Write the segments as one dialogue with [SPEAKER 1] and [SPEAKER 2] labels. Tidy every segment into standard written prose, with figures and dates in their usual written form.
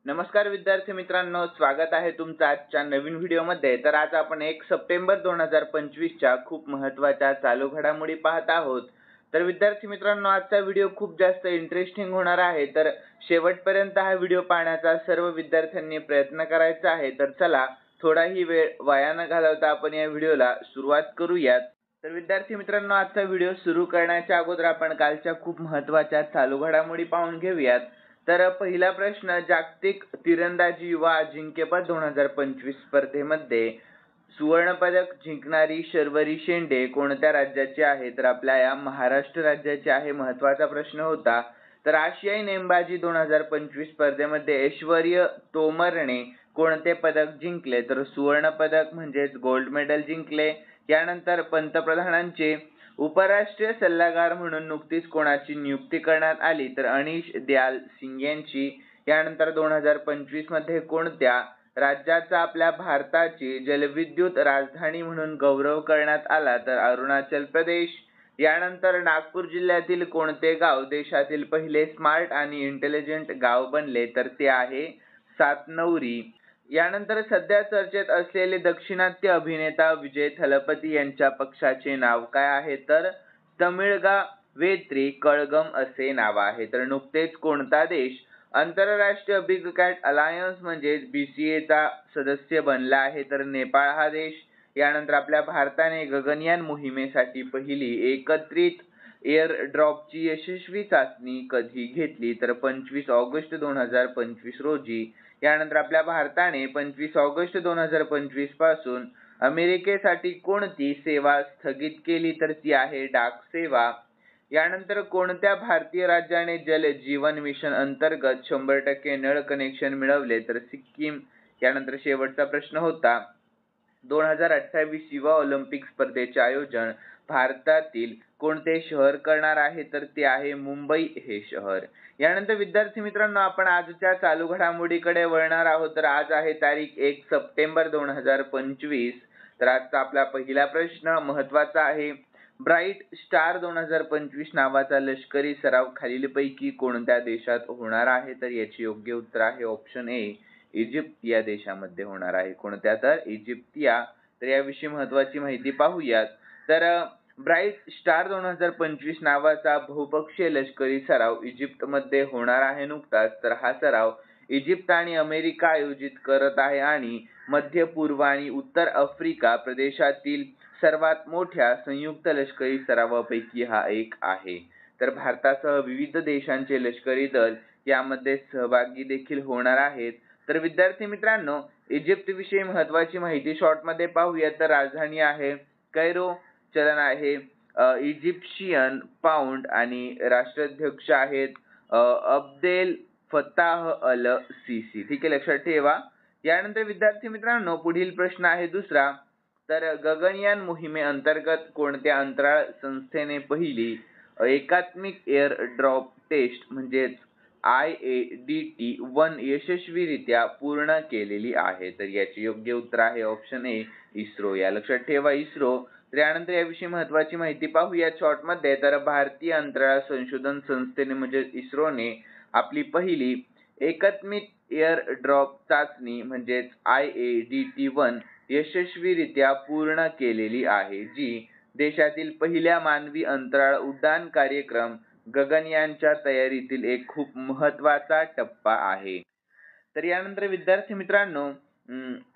[SPEAKER 1] नमस्कार विद्यार्थी मित्रांनो, स्वागत आहे तुमचं आजच्या नवीन व्हिडिओमध्ये। तर आज आपण 1 सप्टेंबर 2025 च्या खूप महत्त्वाच्या चालू घडामोडी पाहत आहोत। तर विद्यार्थी मित्रांनो, आजचा व्हिडिओ खूप जास्त इंटरेस्टिंग होणार आहे, तर शेवटपर्यंत हा व्हिडिओ पाहण्याचा सर्व विद्यार्थ्यांनी प्रयत्न करायचा आहे। तर चला, थोडाही वेळ वाया न घालवता आपण या व्हिडिओला सुरुवात करूयात। तर विद्यार्थी मित्रांनो, आजचा व्हिडिओ सुरू करण्याच्या अगोदर आपण कालच्या खूप महत्त्वाच्या चालू घडामोडी पाहून घेऊयात। तर पहिला प्रश्न, जागतिक तिरंदाजी युवा अजिंक्यपद 2025 स्पर्धेमध्ये सुवर्ण पदक जिंकणारी शर्वरी शेंडे कोणत्या राज्याची आहे? तर आपल्या या महाराष्ट्र राज्याची आहे। महत्त्वाचा प्रश्न होता। तर आशियाई नेमबाजी 2025 स्पर्धेमध्ये ऐश्वर्य तोमरने कोणते पदक जिंकले? तर सुवर्ण पदक म्हणजेच गोल्ड मेडल जिंकले। यानंतर पंतप्रधानांचे उपराष्ट्रीय सल्लागार म्हणून नुकतीच कोणाची नियुक्ती करण्यात आली? तर अनीश दयाल सिंग यांची। यानंतर 2025 मध्ये कोणत्या राज्याचा आपल्या भारताची जलविद्युत राजधानी म्हणून गौरव करण्यात आला? तर अरुणाचल प्रदेश। यानंतर नागपूर जिल्ह्यातील कोणते गाव देशातील पहिले स्मार्ट आणि इंटेलिजंट गाव बनले? तर ते आहे सातनौरी। यानंतर सध्या चर्चेत असलेले दाक्षिणात्य अभिनेता विजय थलपती यांच्या पक्षाचे नाव काय आहे? तर तमिळगा वेत्री कळगम असे नाव आहे। तर नुकतेच कोणता देश आंतरराष्ट्रीय बिग कॅट अलायन्स म्हणजेच BCA चा सदस्य बनला आहे? तर नेपाळ हा देश। यानंतर आपल्या भारताने गगनयान मोहिमेसाठी पहिली एकत्रित एअर ड्रॉपची यशस्वी चाचणी कधी घेतली? तर 25 ऑगस्ट 2025 रोजी। यानंतर आपल्या भारताने 25 ऑगस्ट 2025 पासून अमेरिकेसाठी कोणती सेवा स्थगित केली? तर ती आहे डाक सेवा। यानंतर कोणत्या भारतीय राज्याने जल जीवन मिशन अंतर्गत 100% नळ कनेक्शन मिळवले? तर सिक्कीम। यानंतर शेवटचा प्रश्न होता, 2028 युवा ऑलिम्पिक स्पर्धेचे आयोजन भारतातील कोणते शहर करणार आहे? तर ते आहे मुंबई हे शहर। यानंतर विद्यार्थी मित्रांनो, आपण आजच्या चालू घडामोडीकडे वळणार आहोत। तर आज आहे तारीख 1 सप्टेंबर 2025। तर आजचा आपला पहिला प्रश्न महत्त्वाचा आहे। ब्राईट स्टार 2025 नावाचा लष्करी सराव खालीलपैकी कोणत्या देशात होणार आहे? तर याचे योग्य उत्तर आहे ऑप्शन ए, इजिप्त या देशामध्ये होणार आहे। कोणत्या? तर इजिप्तिया। तर याविषयी महत्त्वाची माहिती पाहूयात। तर ब्राईट स्टार 2025 नावाचा बहुपक्षीय लष्करी सराव इजिप्तमध्ये होणार आहे नुकताच। तर हा सराव इजिप्त आणि अमेरिका आयोजित करत आहे आणि मध्य पूर्व आणि उत्तर आफ्रिका प्रदेशातील सर्वात मोठ्या संयुक्त लष्करी सरावापैकी हा एक आहे। तर भारतासह विविध देशांचे लष्करी दल यामध्ये सहभागी देखील होणार आहेत। तर विद्यार्थी मित्रांनो, इजिप्त विषयी महत्त्वाची माहिती शॉर्टमध्ये पाहूया। तर राजधानी आहे कैरो, चलन आहे इजिप्शियन पाउंड आणि राष्ट्राध्यक्ष आहेत अब्देल फत्ताह अल सीसी। ठीक आहे, लक्षात ठेवा। यानंतर विद्यार्थी मित्रांनो, पुढील प्रश्न आहे दुसरा। तर गगनयान मोहिमेअंतर्गत कोणत्या अंतराळ संस्थेने पहिली एकात्मिक एअर ड्रॉप टेस्ट म्हणजेच IADT-1 यशस्वीरित्या पूर्ण केलेली आहे? तर याचे योग्य उत्तर आहे ऑप्शन ए, इस्रो। या लक्षात ठेवा, इस्रो। तर यानंतर याविषयी महत्त्वाची माहिती पाहूया शॉर्टमध्ये। तर भारतीय अंतराळ संशोधन संस्थेने म्हणजे इस्रोने आपली पहिली एकात्मिक एअर ड्रॉप चाचणी म्हणजेच IADT-1 यशस्वीरित्या पूर्ण केलेली आहे, जी देशातील पहिल्या मानवी अंतराळ उड्डाण कार्यक्रम गगनयानच्या तयारीतील एक खूप महत्त्वाचा टप्पा आहे। तर यानंतर विद्यार्थी मित्रांनो,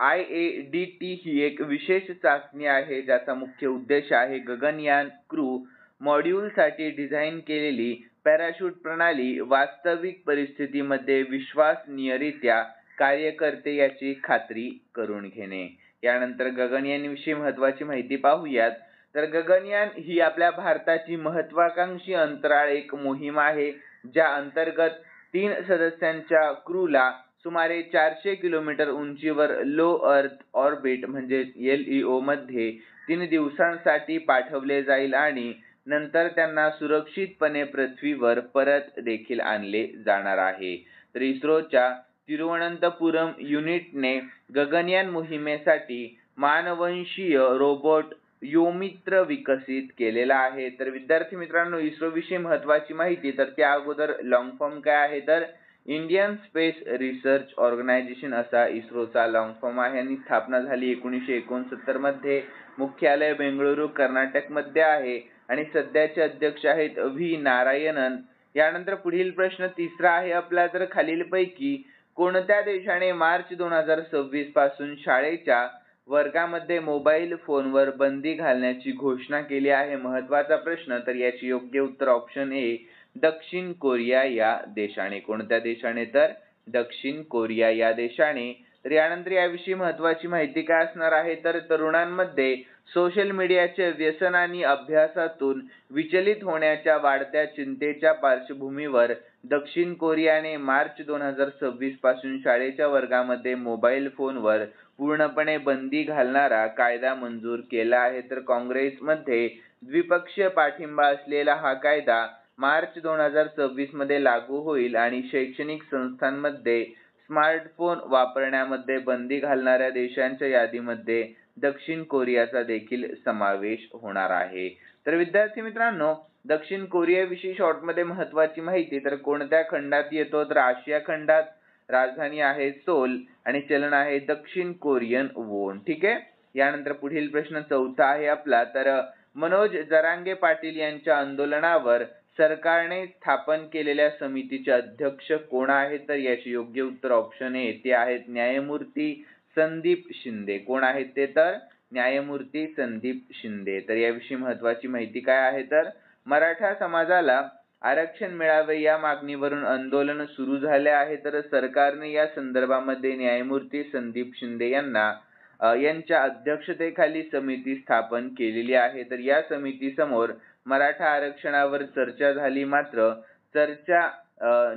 [SPEAKER 1] IADT ही एक विशेष चाचणी आहे ज्याचा मुख्य उद्देश आहे गगनयान क्रू मॉड्यूलसाठी डिझाइन केलेली पॅराशूट प्रणाली वास्तविक परिस्थितीमध्ये विश्वसनीयरित्या कार्य करते याची खात्री करून घेणे। यानंतर गगनयानविषयी महत्त्वाची माहिती पाहूयात। तर गगनयान ही आपल्या भारताची महत्त्वाकांक्षी अंतराळ एक मोहीम आहे, ज्या अंतर्गत 3 सदस्यांच्या क्रूला सुमारे 400 किलोमीटर उंचीवर लो अर्थ ऑर्बिट म्हणजे LEO मध्ये 3 दिवसांसाठी पाठवले जाईल आणि नंतर त्यांना सुरक्षितपणे पृथ्वीवर परत देखील आणले जाणार आहे। तर इस्रोच्या तिरुवनंतपुरम युनिटने गगनयान मोहिमेसाठी मानववंशीय रोबोट योमित्र विकसित केलेला आहे। तर विद्यार्थी मित्रांनो, इस्रो विषयी महत्त्वाची माहिती। तर त्या अगोदर लॉंग फॉर्म काय आहे? तर इंडियन स्पेस रिसर्च ऑर्गनायझेशन असा इस्रोचा लॉंग फॉर्म आहे आणि स्थापना झाली 1969 मध्ये. मुख्यालय बेंगळुरू कर्नाटक मध्ये आहे आणि सध्याचे अध्यक्ष आहेत व्ही नारायणन. यानंतर पुढील प्रश्न तिसरा आहे आपला, तर खालीलपैकी कोणत्या देशाने मार्च 2026 पासून शाळेच्या वर्गामध्ये मोबाईल फोनवर बंदी घालण्याची घोषणा केली आहे? महत्त्वाचा प्रश्न. तर याची योग्य उत्तर ऑप्शन ए दक्षिण कोरिया या देशाने. कोणत्या देशाने? तर दक्षिण कोरिया या देशाने. तर यानंतर याविषयी महत्त्वाची माहिती काय असणार आहे, तर तरुणांमध्ये सोशल मीडियाचे व्यसन आणि अभ्यासातून विचलित होण्याच्या वाढत्या चिंतेच्या पार्श्वभूमीवर दक्षिण कोरियाने मार्च 2026 पासून शाळेच्या वर्गामध्ये मोबाईल फोनवर पूर्णपणे बंदी घालणारा कायदा मंजूर केला आहे. तर काँग्रेसमध्ये द्विपक्षीय पाठिंबा असलेला हा कायदा मार्च 2026 मध्ये लागू होईल आणि शैक्षणिक संस्थांमध्ये स्मार्टफोन वापरण्यामध्ये बंदी घालणाऱ्या देशांच्या यादीमध्ये दक्षिण कोरियाचा देखील समावेश होणार आहे. तर विद्यार्थी मित्रांनो, दक्षिण कोरियाविषयी शॉर्टमध्ये महत्त्वाची माहिती. तर कोणत्या खंडात येतो? तर आशिया खंडात. राजधानी आहे सोल आणि चलन आहे दक्षिण कोरियन वॉन. ठीक आहे. यानंतर पुढील प्रश्न चौथा आहे आपला, तर मनोज जरांगे पाटील यांच्या आंदोलनावर सरकारने स्थापन केलेल्या समितीचे अध्यक्ष कोण आहेत? तर याचे योग्य उत्तर ऑप्शन ए ते आहेत न्यायमूर्ती संदीप शिंदे. कोण आहेत ते? तर न्यायमूर्ती संदीप शिंदे. तर याविषयी महत्त्वाची माहिती काय आहे, तर मराठा समाजाला आरक्षण मिळावे या मागणीवरून आंदोलन सुरू झाले आहे. तर सरकारने या संदर्भामध्ये न्यायमूर्ती संदीप शिंदे यांच्या अध्यक्षतेखाली समिती स्थापन केलेली आहे. तर या समितीसमोर मराठा आरक्षणावर चर्चा झाली, मात्र चर्चा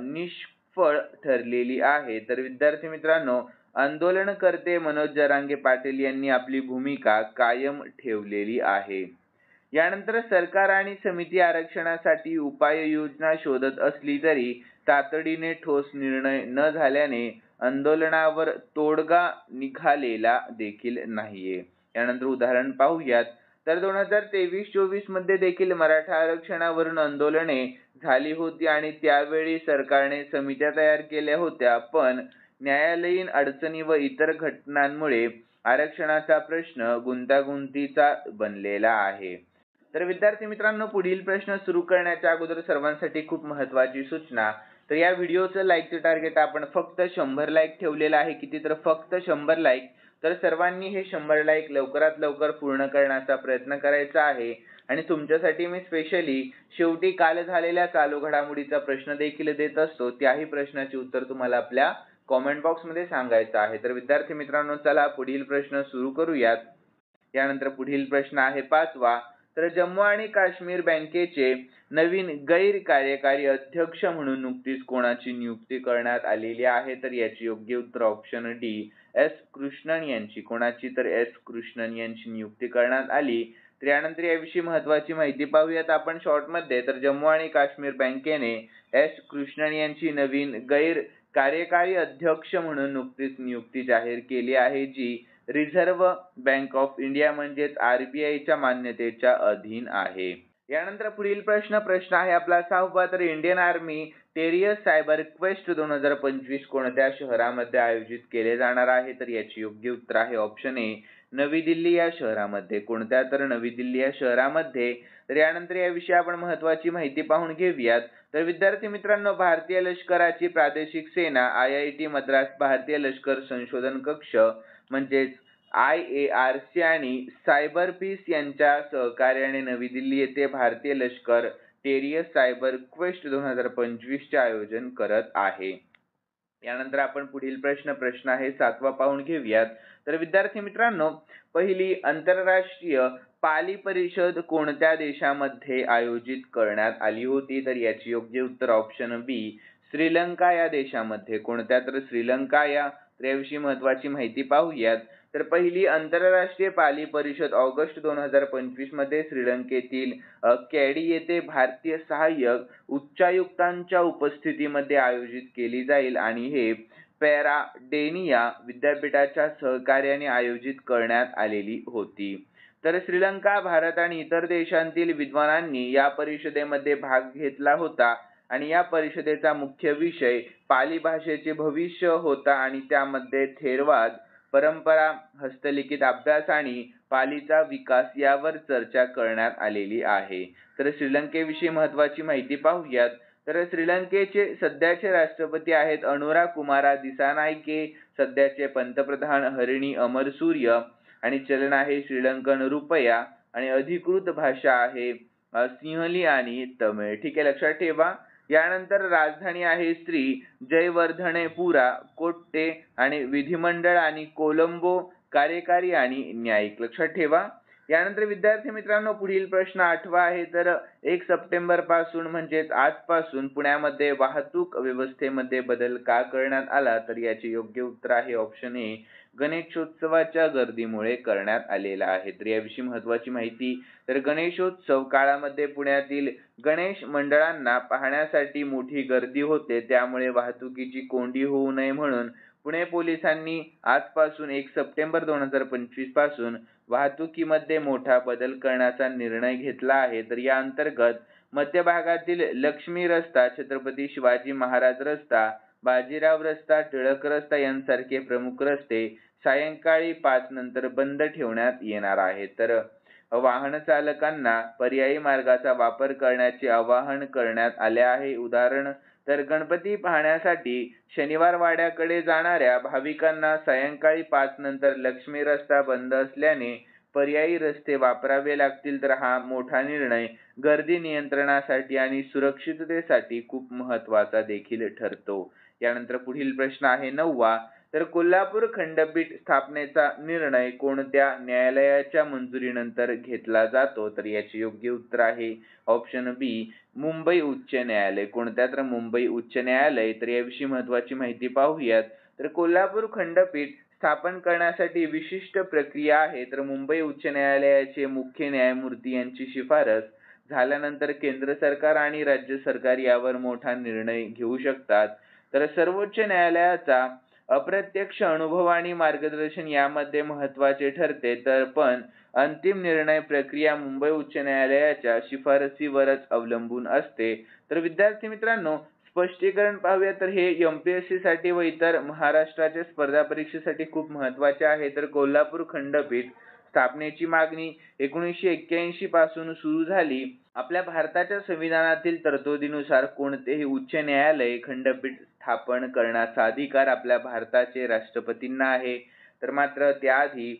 [SPEAKER 1] निष्फळ ठरलेली आहे. तर विद्यार्थी मित्रांनो, आंदोलनकर्ते मनोज जरांगे पाटील यांनी आपली भूमिका कायम ठेवलेली आहे. यानंतर सरकार आणि समिती आरक्षणासाठी उपाययोजना शोधत असली तरी तातडीने ठोस निर्णय न झाल्याने आंदोलनावर तोडगा निघालेला देखील नाहीये. यानंतर उदाहरण पाहूयात. तर 2023-24 मध्ये देखील मराठा आरक्षणावरून आंदोलने झाली होती आणि त्यावेळी सरकारने समित्या तयार केल्या होत्या, पण न्यायालयीन अडचणी व इतर घटनांमुळे आरक्षणाचा प्रश्न गुंतागुंतीचा बनलेला आहे. तर विद्यार्थी मित्रांनो, पुढील प्रश्न सुरू करण्याच्या अगोदर सर्वांसाठी खूप महत्त्वाची सूचना. तर या व्हिडिओचं लाईकचं टार्गेट आपण फक्त 100 लाईक ठेवलेलं आहे. किती? तर फक्त 100 लाईक. तर सर्वांनी हे 100 लाईक लवकरात लवकर पूर्ण करण्याचा प्रयत्न करायचा आहे. आणि तुमच्यासाठी मी स्पेशली शेवटी काल झालेल्या चालू घडामोडीचा प्रश्न देखील देत असतो. त्याही प्रश्नाचे उत्तर तुम्हाला आपल्या कॉमेंट बॉक्समध्ये सांगायचं आहे. तर विद्यार्थी मित्रांनो, चला पुढील प्रश्न सुरू करूयात. यानंतर पुढील प्रश्न आहे 5वा. तर जम्मू आणि काश्मीर बँकेचे नवीन गैर कार्यकारी अध्यक्ष म्हणून नुकतीच कोणाची नियुक्ती करण्यात आलेली आहे? तर याची योग्य उत्तर ऑप्शन डी एस कृष्णन यांची. कोणाची? तर एस कृष्णन यांची नियुक्ती करण्यात आली. तर यानंतर याविषयी महत्त्वाची माहिती पाहूयात आपण शॉर्टमध्ये. तर जम्मू आणि काश्मीर बँकेने एस कृष्णन यांची नवीन गैर कार्यकारी अध्यक्ष म्हणून नुकतीच नियुक्ती जाहीर केली आहे, जी रिझर्व्ह बँक ऑफ इंडिया म्हणजेच RBIच्या मान्यतेच्या अधीन आहे. यानंतर पुढील प्रश्न आहे आपला 6वा. तर इंडियन आर्मी टेरियस सायबर क्वेस्ट 2025 कोणत्या शहरामध्ये आयोजित केले जाणार आहे? तर याची योग्य उत्तर आहे ऑप्शन ए नवी दिल्ली या शहरामध्ये. कोणत्या? तर नवी दिल्ली या शहरामध्ये. तर यानंतर याविषयी आपण महत्त्वाची माहिती पाहून घेऊयात. तर विद्यार्थी मित्रांनो, भारतीय लष्कराची प्रादेशिक सेना IIT मद्रास, भारतीय लष्कर संशोधन कक्ष म्हणजेच IARC आणि सायबर पीस यांच्या सहकार्याने नवी दिल्ली येथे भारतीय लष्कर टेरियस सायबर क्वेस्ट 2025 चे आयोजन करत आहे. यानंतर आपण पुढील प्रश्न आहे 7वा पाहून घेऊयात. तर विद्यार्थी मित्रांनो, पहिली आंतरराष्ट्रीय पाली परिषद कोणत्या देशामध्ये आयोजित करण्यात आली होती? तर याची योग्य उत्तर ऑप्शन बी श्रीलंका या देशामध्ये. कोणत्या? तर श्रीलंका या. तर याविषयी महत्त्वाची माहिती पाहूयात. तर पहिली आंतरराष्ट्रीय पाली परिषद ऑगस्ट 2025 मध्ये श्रीलंकेतील कॅडी येथे भारतीय सहाय्यक उच्चायुक्तांच्या उपस्थितीमध्ये आयोजित केली जाईल आणि हे पॅराडेनिया विद्यापीठाच्या सहकार्याने आयोजित करण्यात आलेली होती. तर श्रीलंका, भारत आणि इतर देशांतील विद्वानांनी या परिषदेमध्ये भाग घेतला होता आणि या परिषदेचा मुख्य विषय पाली भाषेचे भविष्य होता आणि त्यामध्ये थेरवाद, परंपरा, हस्तलिखित अभ्यास आणि पालीचा विकास यावर चर्चा करण्यात आलेली आहे. तर श्रीलंकेविषयी महत्त्वाची माहिती पाहूयात. तर श्रीलंकेचे सध्याचे राष्ट्रपती आहेत अनुरा कुमारा दिसानायके, सध्याचे पंतप्रधान हरिणी अमरसूर्य आणि चलन आहे श्रीलंकन रुपया आणि अधिकृत भाषा आहे सिंहली आणि तमिळ. ठीक आहे, लक्षात ठेवा. यानंतर राजधानी आहे श्री जयवर्धनेपुरा कोट्टे आणि विधिमंडळ आणि कोलंबो कार्यकारी आणि न्यायिक. लक्षात ठेवा. यानंतर विद्यार्थी मित्रांनो पुढील प्रश्न 8वा आहे. तर 1 सप्टेंबर पासून म्हणजेच आजपासून पुण्यामध्ये वाहतूक व्यवस्थेमध्ये बदल का करण्यात आला? तर याचे योग्य उत्तर आहे ऑप्शन ए, गणेशोत्सवाच्या गर्दीमुळे करण्यात आलेला आहे. तर याविषयी महत्त्वाची माहिती. तर गणेशोत्सव काळामध्ये पुण्यातील गणेश मंडळांना पाहण्यासाठी मोठी गर्दी होते, त्यामुळे वाहतुकीची कोंडी होऊ नये म्हणून पुणे पोलिसांनी आजपासून 1 सप्टेंबर 2025 पासून वाहतुकीमध्ये मोठा बदल करण्याचा निर्णय घेतला आहे. तर या अंतर्गत मध्य भागातील लक्ष्मी रस्ता, छत्रपती शिवाजी महाराज रस्ता, बाजीराव रस्ता, टिळक रस्ता यांसारखे प्रमुख रस्ते सायंकाळी 5 नंतर बंद ठेवण्यात येणार आहेत. तर वाहन चालकांना पर्यायी मार्गाचा वापर करण्याचे आवाहन करण्यात आले आहे. उदाहरण तर गणपती पाहण्यासाठी शनिवार वाड्याकडे जाणाऱ्या भाविकांना सायंकाळी 5 नंतर लक्ष्मी रस्ता बंद असल्याने पर्यायी रस्ते वापरावे लागतील. तर हा मोठा निर्णय गर्दी नियंत्रणासाठी आणि सुरक्षिततेसाठी खूप महत्त्वाचा देखील ठरतो. यानंतर पुढील प्रश्न आहे 9वा. तर कोल्हापूर खंडपीठ स्थापनेचा निर्णय कोणत्या न्यायालयाच्या मंजुरीनंतर घेतला जातो? तर याचे योग्य उत्तर आहे ऑप्शन बी, मुंबई उच्च न्यायालय. कोणत्या? तर मुंबई उच्च न्यायालय. तर याविषयी महत्त्वाची माहिती पाहूयात. तर कोल्हापूर खंडपीठ स्थापन करण्यासाठी विशिष्ट प्रक्रिया आहे. तर मुंबई उच्च न्यायालयाचे मुख्य न्यायमूर्ती यांची शिफारस झाल्यानंतर केंद्र सरकार आणि राज्य सरकार यावर मोठा निर्णय घेऊ शकतात. तर सर्वोच्च न्यायालयाचा अप्रत्यक्ष अनुभव आणि मार्गदर्शन यामध्ये महत्त्वाचे ठरते. तर पण अंतिम निर्णय प्रक्रिया मुंबई उच्च न्यायालयाच्या शिफारसीवरच अवलंबून असते. तर विद्यार्थी मित्रांनो स्पष्टीकरण पाहूया. तर हे MPSC साठी व इतर महाराष्ट्राच्या स्पर्धा परीक्षेसाठी खूप महत्त्वाचे आहे. तर कोल्हापूर खंडपीठ स्थापनेची मागणी 1981 पासून सुरू झाली. आपल्या भारताच्या संविधानातील तरतुदीनुसार कोणतेही उच्च न्यायालय खंडपीठ स्थापन करण्याचा अधिकार आपल्या भारताचे राष्ट्रपतींना आहे. तर मात्र त्याआधी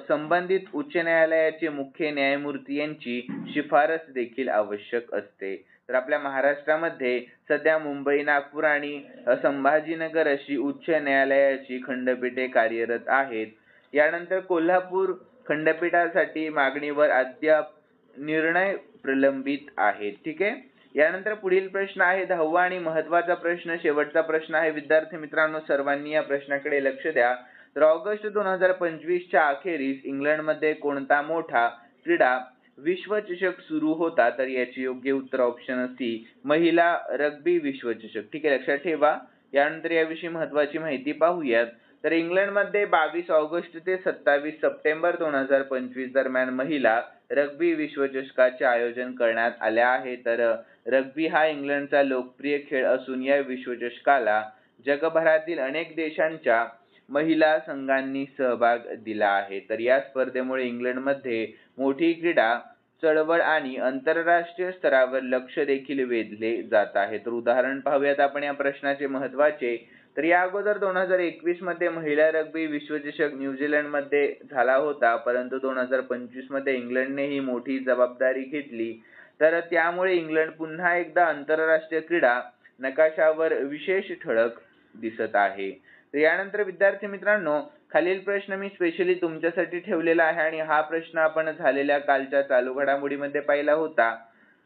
[SPEAKER 1] संबंधित उच्च न्यायालयाचे मुख्य न्यायमूर्ती यांची शिफारस देखील आवश्यक असते. तर आपल्या महाराष्ट्रामध्ये सध्या मुंबई, नागपूर आणि संभाजीनगर अशी उच्च न्यायालयाची खंडपीठे कार्यरत आहेत. यानंतर कोल्हापूर खंडपीठासाठी मागणीवर अद्याप निर्णय प्रलंबित आहेत. ठीक आहे. यानंतर पुढील प्रश्न आहे 10वा आणि महत्त्वाचा प्रश्न, शेवटचा प्रश्न आहे. विद्यार्थी मित्रांनो सर्वांनी या प्रश्नाकडे लक्ष द्या. तर ऑगस्ट 2025 च्या अखेरीस इंग्लंडमध्ये कोणता मोठा क्रीडा विश्वचषक सुरू होता? तर याचे योग्य उत्तर ऑप्शन सी, महिला रग्बी विश्वचषक. ठीक आहे, लक्षात ठेवा. यानंतर याविषयी महत्त्वाची माहिती पाहूयात. तर इंग्लंडमध्ये 22 ऑगस्ट ते 27 सप्टेंबर 2025 दरम्यान महिला रग्बी विश्वचषकाचे आयोजन करण्यात आले आहे. तर रग्बी हा इंग्लंडचा लोकप्रिय खेळ असून या विश्वचषकाला जगभरातील अनेक देशांच्या महिला संघांनी सहभाग दिला आहे. तर या स्पर्धेमुळे इंग्लंडमध्ये मोठी क्रीडा चळवळ आणि आंतरराष्ट्रीय स्तरावर लक्ष देखील वेधले जात आहे. तर उदाहरण पाहूयात आपण या प्रश्नाचे महत्त्वाचे. तर या अगोदर 2021 मध्ये महिला रग्बी विश्वचषक न्यूझीलंडमध्ये झाला होता, परंतु 2025 मध्ये इंग्लंडने ही मोठी जबाबदारी घेतली. तर त्यामुळे इंग्लंड पुन्हा एकदा आंतरराष्ट्रीय क्रीडा नकाशावर विशेष ठळक दिसत आहे. तर यानंतर विद्यार्थी मित्रांनो खालील प्रश्न मी स्पेशली तुमच्यासाठी ठेवलेला आहे आणि हा प्रश्न आपण झालेल्या कालच्या चालू घडामोडीमध्ये पाहिला होता.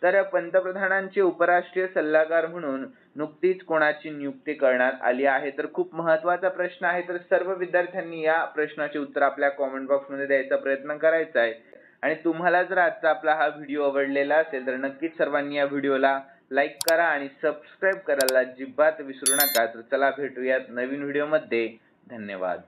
[SPEAKER 1] तर पंतप्रधानांचे उपराष्ट्रीय सल्लागार म्हणून नुकतीच कोणाची नियुक्ती करण्यात आली आहे? तर खूप महत्त्वाचा प्रश्न आहे. तर सर्व विद्यार्थ्यांनी या प्रश्नाचे उत्तर आपल्या कमेंट बॉक्समध्ये द्यायचा प्रयत्न करायचा आहे. आणि तुम्हाला जर आजचा आपला हा व्हिडिओ आवडलेला असेल तर नक्कीच सर्वांनी या व्हिडिओला लाईक करा आणि सबस्क्राईब करायला अजिबात विसरू नका. तर चला भेटूयात नवीन व्हिडिओमध्ये. धन्यवाद.